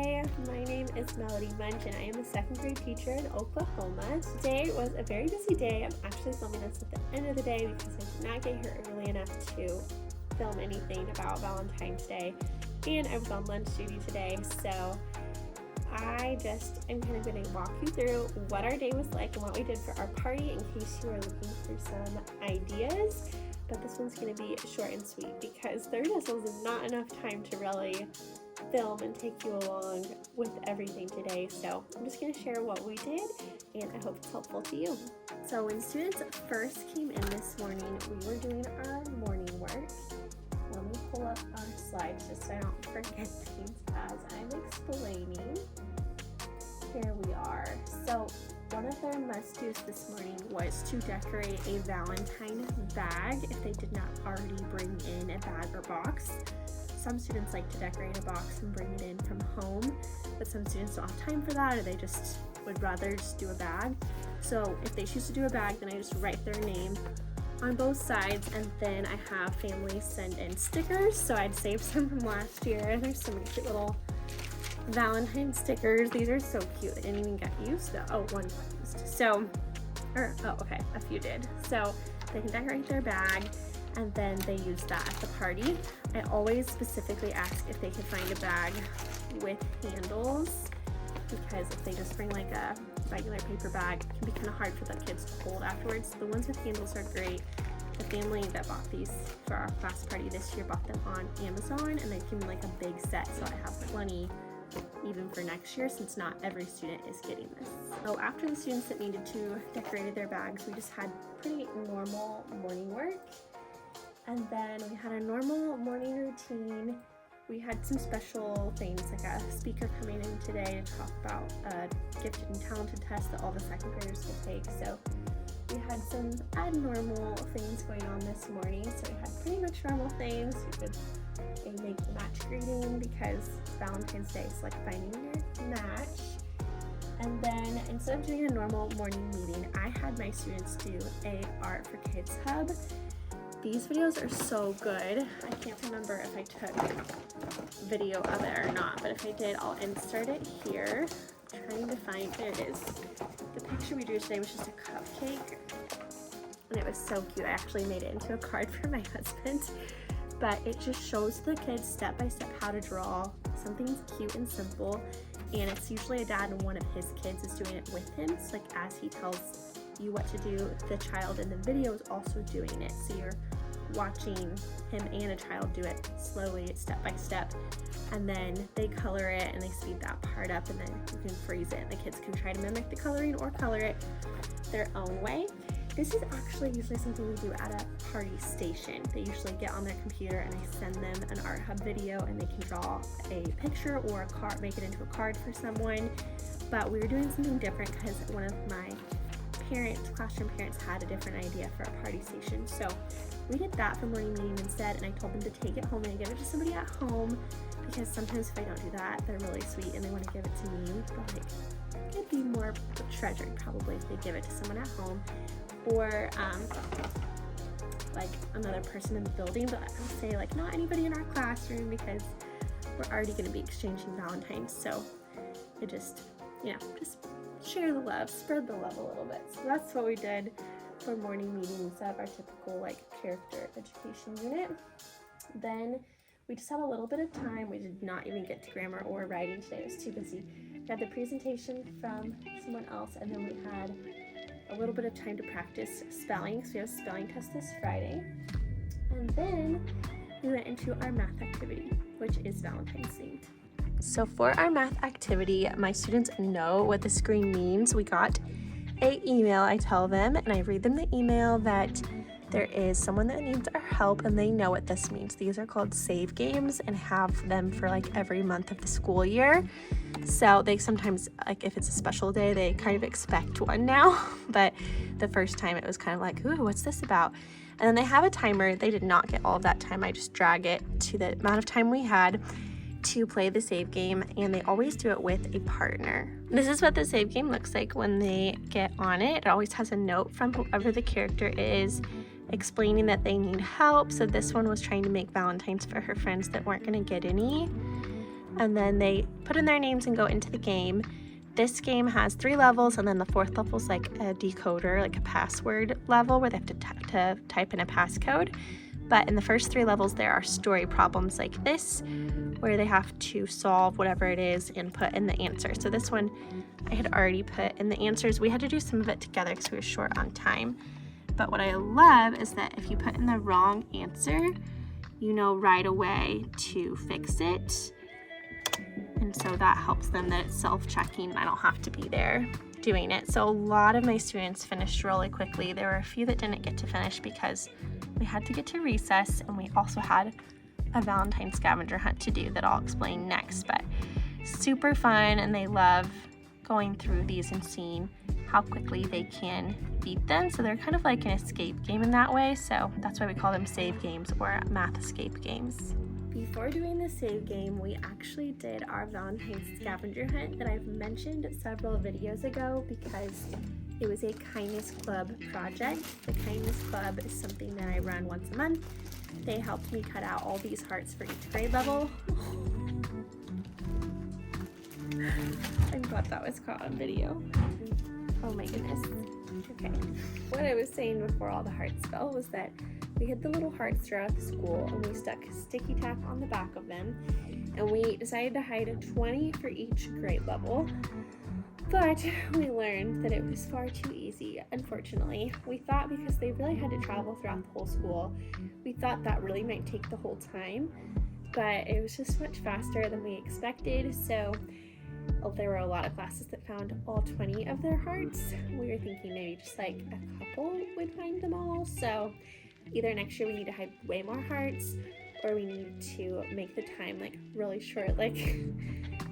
Hi, my name is Melody Munch and I am a second grade teacher in Oklahoma. Today was a very busy day. I'm actually filming this at the end of the day because I did not get here early enough to film anything about Valentine's Day, and I was on lunch duty today, so I just am kind of going to walk you through what our day was like and what we did for our party in case you are looking for some ideas. But this one's going to be short and sweet because there just was not enough time to really film and take you along with everything today. So I'm just going to share what we did, and I hope it's helpful to you. So when students first came in this morning, we were doing our morning work. Let me pull up our slides just so I don't forget things as I'm explaining. Here we are. So one of their must-dos this morning was to decorate a Valentine bag if they did not already bring in a bag or box. Some students like to decorate a box and bring it in from home, but some students don't have time for that, or they just would rather just do a bag. So if they choose to do a bag, then I just write their name on both sides, and then I have families send in stickers. So I'd saved some from last year. There's some cute little Valentine stickers. These are so cute. They didn't even get used though. Oh, one got used. So, okay, a few did. So they can decorate their bag, and then they use that at the party. I always specifically ask if they can find a bag with handles, because if they just bring like a regular paper bag, it can be kind of hard for the kids to hold afterwards. The ones with handles are great. The family that bought these for our class party this year bought them on Amazon, and they came in like a big set, so I have plenty even for next year, since not every student is getting this. So after the students that needed to decorate their bags, we just had pretty normal morning work. And then we had a normal morning routine. We had some special things, like a speaker coming in today to talk about a gifted and talented test that all the second graders will take. So we had some abnormal things going on this morning. So we had pretty much normal things. We could make the match greeting because Valentine's Day is like finding your match. And then instead of doing a normal morning meeting, I had my students do a Art for Kids hub. These videos are so good. I can't remember if I took video of it or not, but if I did, I'll insert it here. I'm trying to find, there it is. The picture we drew today was just a cupcake, and it was so cute. I actually made it into a card for my husband, but it just shows the kids step by step how to draw something cute and simple, and it's usually a dad and one of his kids is doing it with him. So like as he tells you what to do, the child in the video is also doing it, so you're watching him and a child do it slowly, step by step, and then they color it and they speed that part up, and then you can freeze it and the kids can try to mimic the coloring or color it their own way. This is actually usually something we do at a party station. They usually get on their computer and I send them an art hub video, and they can draw a picture or a card, make it into a card for someone. But we were doing something different because one of my classroom parents had a different idea for a party station. So we did that for morning meeting instead, and I told them to take it home and give it to somebody at home, because sometimes if I don't do that, they're really sweet and they want to give it to me, but like it'd be more treasured probably if they give it to someone at home, or like another person in the building. But I would say like not anybody in our classroom, because we're already going to be exchanging Valentines. So it just, just share the love, spread the love a little bit. So that's what we did for morning meetings of our typical like character education unit. Then we just had a little bit of time. We did not even get to grammar or writing today. It was too busy. We had the presentation from someone else, and then we had a little bit of time to practice spelling, because we have a spelling test this Friday. And then we went into our math activity, which is Valentine's themed. So for our math activity, my students know what the screen means. We got an email, I tell them, and I read them the email that there is someone that needs our help, and they know what this means. These are called save games and have them for like every month of the school year. So they sometimes, like if it's a special day, they kind of expect one now, but the first time it was kind of like, ooh, what's this about? And then they have a timer. They did not get all of that time. I just drag it to the amount of time we had to play the save game, and they always do it with a partner. This is what the save game looks like when they get on it. It always has a note from whoever the character is explaining that they need help. So this one was trying to make Valentines for her friends that weren't going to get any. and then they put in their names and go into the game. This game has 3 levels, and then the 4th level is like a decoder, like a password level where they have to type in a passcode. But in the first 3 levels, there are story problems like this, where they have to solve whatever it is and put in the answer. So this one, I had already put in the answers. We had to do some of it together because we were short on time. But what I love is that if you put in the wrong answer, you know right away to fix it. And so that helps them that it's self-checking. I don't have to be there doing it. So a lot of my students finished really quickly. There were a few that didn't get to finish because we had to get to recess, and we also had a Valentine scavenger hunt to do that I'll explain next. But super fun, and they love going through these and seeing how quickly they can beat them. So they're kind of like an escape game in that way. So that's why we call them save games or math escape games. Before doing the save game, we actually did our Valentine scavenger hunt that I've mentioned several videos ago because it was a Kindness Club project. The Kindness Club is something that I run once a month. They helped me cut out all these hearts for each grade level. I'm glad that was caught on video. Oh my goodness. Okay. What I was saying before all the hearts fell was that we had the little hearts throughout the school, and we stuck sticky tack on the back of them, and we decided to hide 20 for each grade level. But we learned that it was far too easy, unfortunately. We thought because they really had to travel throughout the whole school, we thought that really might take the whole time, but it was just much faster than we expected. So there were a lot of classes that found all 20 of their hearts. We were thinking maybe just like a couple would find them all. So either next year we need to hide way more hearts, or we need to make the time like really short, like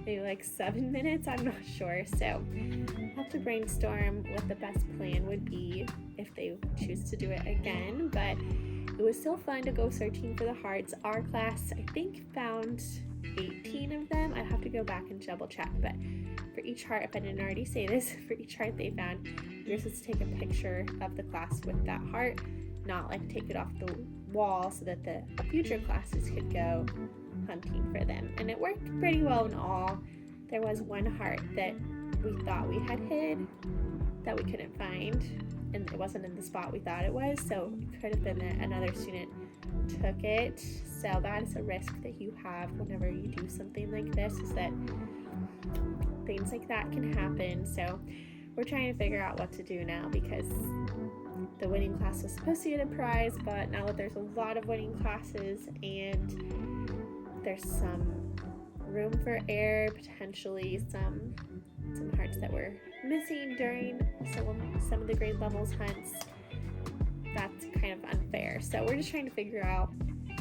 maybe like 7 minutes, I'm not sure. So I'll have to brainstorm what the best plan would be if they choose to do it again. But it was still fun to go searching for the hearts. Our class, I think, found 18 of them. I'd have to go back and double check, but for each heart, if I didn't already say this, for each heart they found, you're supposed to take a picture of the class with that heart, not like take it off the wall so that the future classes could go hunting for them. And it worked pretty well in all. There was one heart that we thought we had hid that we couldn't find, and it wasn't in the spot we thought it was, so it could have been that another student took it. So that is a risk that you have whenever you do something like this, is that things like that can happen. So we're trying to figure out what to do now, because the winning class was supposed to get a prize, but now that there's a lot of winning classes and there's some room for error, potentially some hearts that were missing during some of the grade levels hunts, that's kind of unfair. So we're just trying to figure out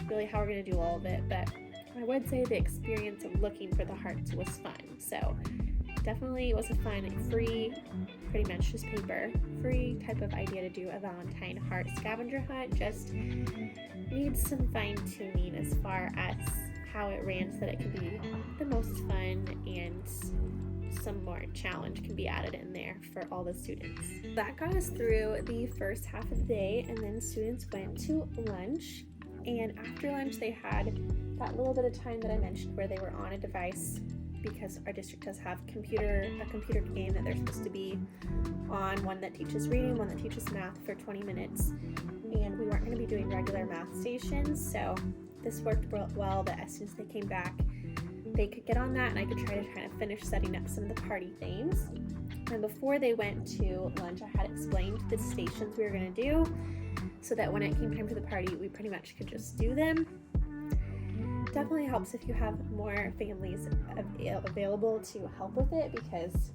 really how we're going to do all of it. But I would say the experience of looking for the hearts was fun. So definitely it was a fun, free, pretty much just paper, free type of idea to do a Valentine heart scavenger hunt. Just needs some fine tuning as far as how it ran so that it can be the most fun, and some more challenge can be added in there for all the students. That got us through the first half of the day, and then students went to lunch. And after lunch, they had that little bit of time that I mentioned where they were on a device, because our district does have a computer game that they're supposed to be on, one that teaches reading, one that teaches math for 20 minutes. And we weren't going to be doing regular math stations, so this worked well that as soon as they came back, they could get on that, and I could try to kind of finish setting up some of the party things. And before they went to lunch, I had explained the stations we were going to do, so that when it came time for the party, we pretty much could just do them. Definitely helps if you have more families available to help with it, because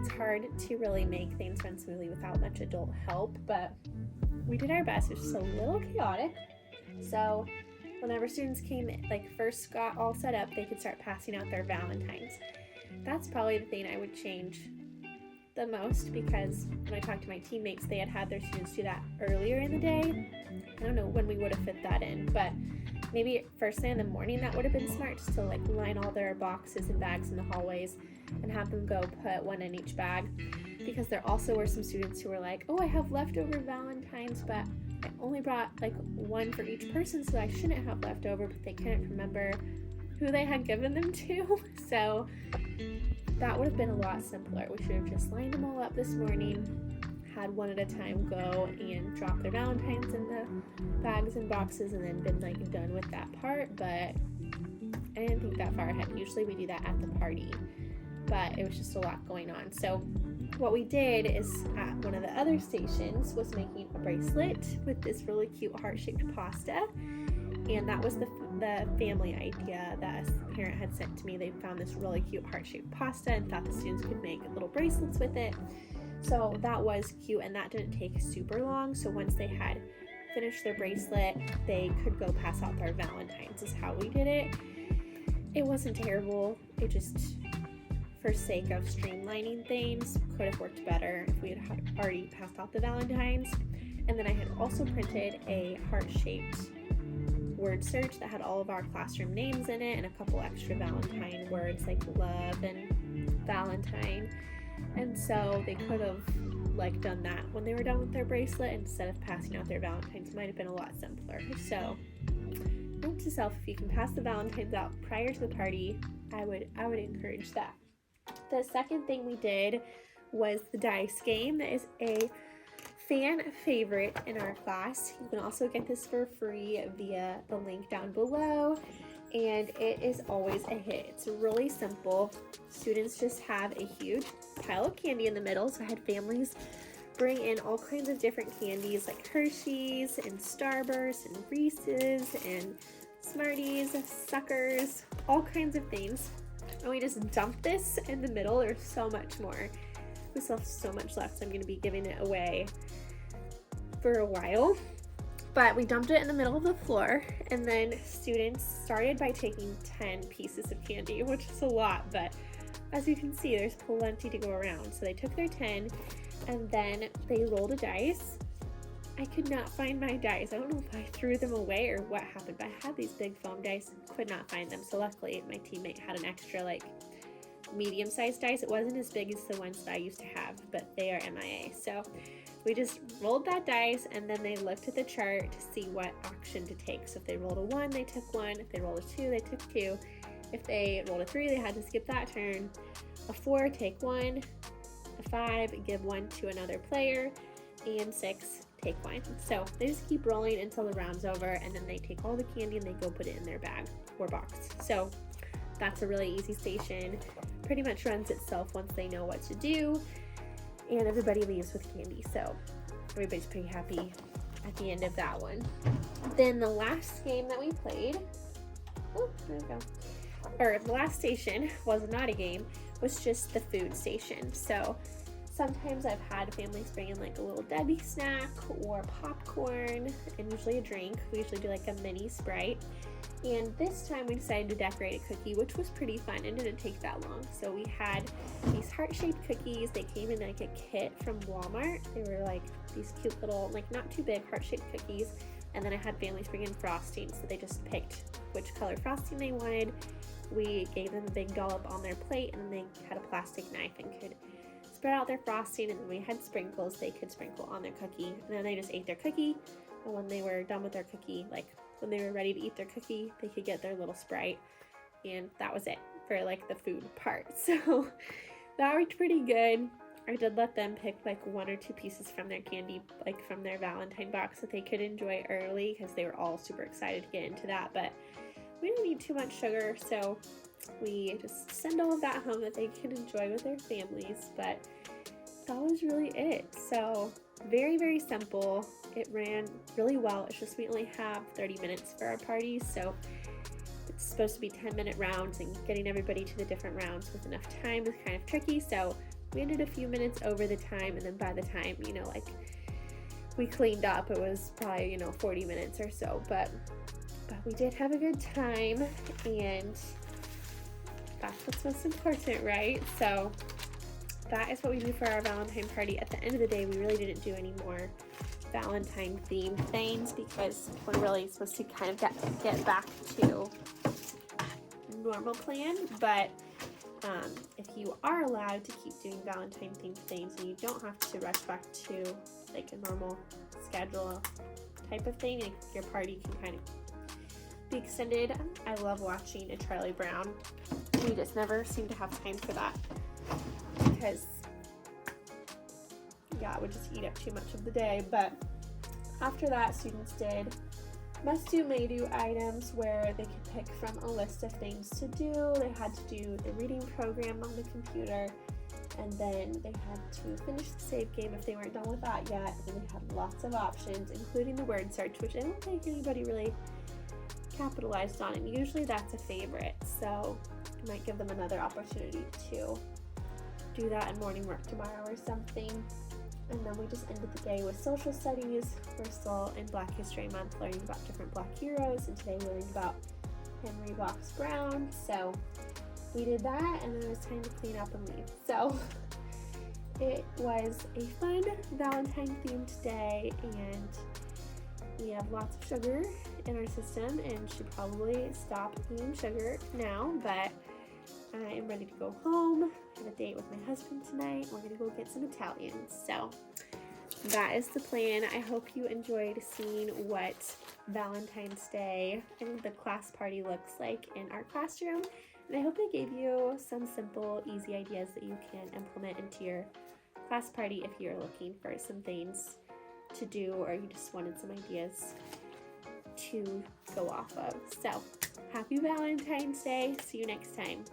it's hard to really make things run smoothly without much adult help. But we did our best. It was just a little chaotic. So whenever students first got all set up, they could start passing out their Valentines. That's probably the thing I would change the most, because when I talked to my teammates, they had their students do that earlier in the day. I don't know when we would have fit that in, but maybe first thing in the morning that would have been smart, just to line all their boxes and bags in the hallways and have them go put one in each bag, because there also were some students who were like, oh, I have leftover Valentines, but I only brought one for each person, so I shouldn't have leftover, but they couldn't remember who they had given them to. So that would have been a lot simpler. We should have just lined them all up this morning, had one at a time go and drop their Valentines in the bags and boxes, and then been like done with that part. But I didn't think that far ahead. Usually we do that at the party, but it was just a lot going on. So what we did is at one of the other stations was making a bracelet with this really cute heart-shaped pasta. And that was the family idea that a parent had sent to me. They found this really cute heart-shaped pasta and thought the students could make little bracelets with it. So that was cute, and that didn't take super long. So once they had finished their bracelet, they could go pass out their Valentines is how we did it. It wasn't terrible. It just, for sake of streamlining things, could have worked better if we had already passed out the Valentines. And then I had also printed a heart-shaped word search that had all of our classroom names in it and a couple extra Valentine words like love and Valentine. And so they could have done that when they were done with their bracelet instead of passing out their Valentines. It might have been a lot simpler. So note to self, if you can pass the Valentines out prior to the party, I would encourage that. The second thing we did was the dice game. That is a fan favorite in our class. You can also get this for free via the link down below, and it is always a hit. It's really simple. Students just have a huge pile of candy in the middle, so I had families bring in all kinds of different candies like Hershey's and Starburst and Reese's and Smarties, Suckers, all kinds of things. And we just dumped this in the middle. There's so much more. We still have so much left, so I'm going to be giving it away for a while. But we dumped it in the middle of the floor, and then students started by taking 10 pieces of candy, which is a lot, but as you can see, there's plenty to go around. So they took their 10, and then they rolled a dice. I could not find my dice. I don't know if I threw them away or what happened, but I had these big foam dice, could not find them. So luckily, my teammate had an extra, medium-sized dice. It wasn't as big as the ones that I used to have, but they are MIA. So we just rolled that dice, and then they looked at the chart to see what action to take. So if they rolled a 1, they took 1. If they rolled a 2, they took 2. If they rolled a 3, they had to skip that turn. A 4, take 1. A 5, give 1 to another player. And 6, take 1. So they just keep rolling until the round's over, and then they take all the candy and they go put it in their bag or box. So that's a really easy station. Pretty much runs itself once they know what to do, and everybody leaves with candy. So everybody's pretty happy at the end of that one. Then the last game that we played, the last station was not a game, was just the food station. So sometimes I've had families bring in a little Debbie snack or popcorn and usually a drink. We usually do a mini Sprite. And this time we decided to decorate a cookie, which was pretty fun. It didn't take that long. So we had these heart-shaped cookies. They came in a kit from Walmart. They were these cute little, not too big heart-shaped cookies. And then I had families bring in frosting, so they just picked which color frosting they wanted. We gave them a big dollop on their plate, and then they had a plastic knife and could spread out their frosting, and then we had sprinkles they could sprinkle on their cookie. And then they just ate their cookie, and when they were done with their cookie, when they were ready to eat their cookie, they could get their little Sprite, and that was it for the food part. So that worked pretty good. I did let them pick 1 or 2 pieces from their candy, from their Valentine box that they could enjoy early, because they were all super excited to get into that. But we didn't need too much sugar, so we just send all of that home that they can enjoy with their families. But that was really it. So very, very simple. It ran really well. It's just we only have 30 minutes for our parties, so it's supposed to be 10-minute rounds, and getting everybody to the different rounds with enough time is kind of tricky. So we ended a few minutes over the time, and then by the time, we cleaned up, it was probably, 40 minutes or so. But we did have a good time, and that's what's most important, right? So that is what we do for our Valentine party. At the end of the day, we really didn't do any more Valentine themed things because we're really supposed to kind of get back to normal plan. But if you are allowed to keep doing Valentine themed things, and you don't have to rush back to a normal schedule type of thing, and your party can kind of the extended, I love watching a Charlie Brown. We just never seem to have time for that because, yeah, it would just eat up too much of the day. But after that, students did must do, may do items where they could pick from a list of things to do. They had to do the reading program on the computer, and then they had to finish the save game if they weren't done with that yet. And they had lots of options, including the word search, which I don't think anybody really capitalized on, and usually that's a favorite, so I might give them another opportunity to do that in morning work tomorrow or something. And then we just ended the day with social studies. We're still in Black History Month, learning about different Black heroes, and today we learned about Henry Box Brown. So we did that, and then it was time to clean up and leave. So it was a fun Valentine themed day, and we have lots of sugar in our system and should probably stop eating sugar now, but I am ready to go home. I have a date with my husband tonight. We're gonna go get some Italian. So that is the plan. I hope you enjoyed seeing what Valentine's Day and the class party looks like in our classroom. And I hope I gave you some simple, easy ideas that you can implement into your class party if you're looking for some things to do or you just wanted some ideas to go off of. So happy Valentine's Day. See you next time.